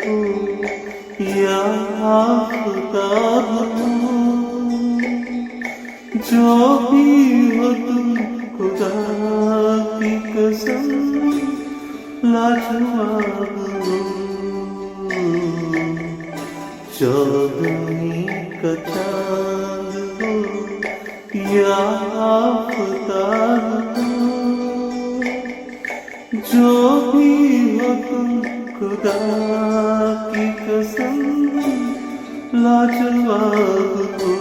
हो या आफताब हो, जो भी हो तुम खुदा की कसम लाजवाब हो। चौदहवीं का चांद हो या आफताब हो, जो भी हो तुम खुदा की कसम लाजवाब हो।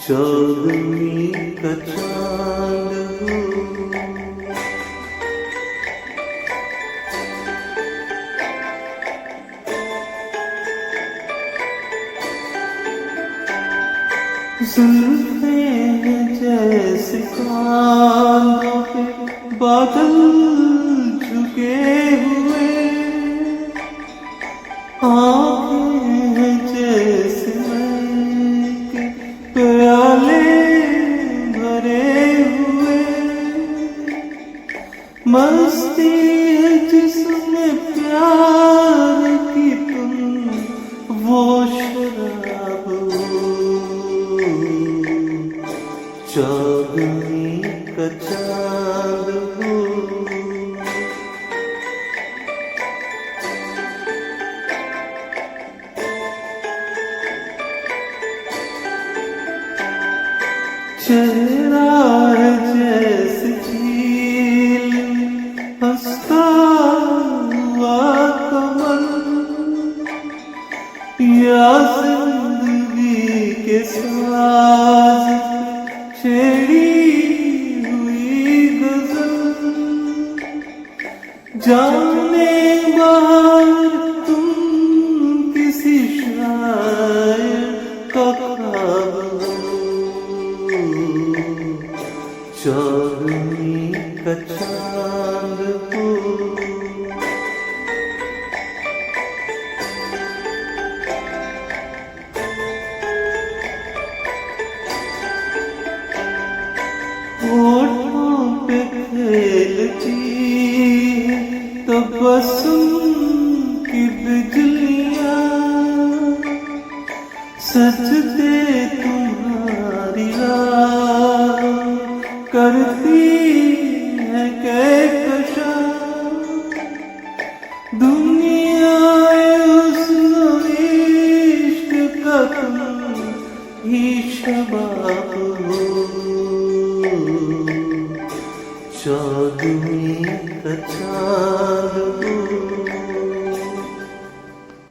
चौदहवीं का चांद हो। जुल्फें जैसे कांधों पे बादल झुके हुए, आँखें जैसे मई के प्याले भरे हुए, मस्ती है जिसमें प्यार की तुम वो शराब हो। चौदहवीं का चांद हो। चेहरा है जैसे झील हंसता हुआ कमल, या जिंदगी के साज छेड़ी हुई गजल, जाने बाहर तुम किसी शायर का ख्वाब हो। चौदहवीं का चांद हो। होठों पे खेलती है तबस्सुम की बिजलियाँ, सजदे तुम्हारी राह करती है कहकशां। दुनिया हुस्न इश्क का तुम ही शबाब हो। चौदहवीं का चांद हो।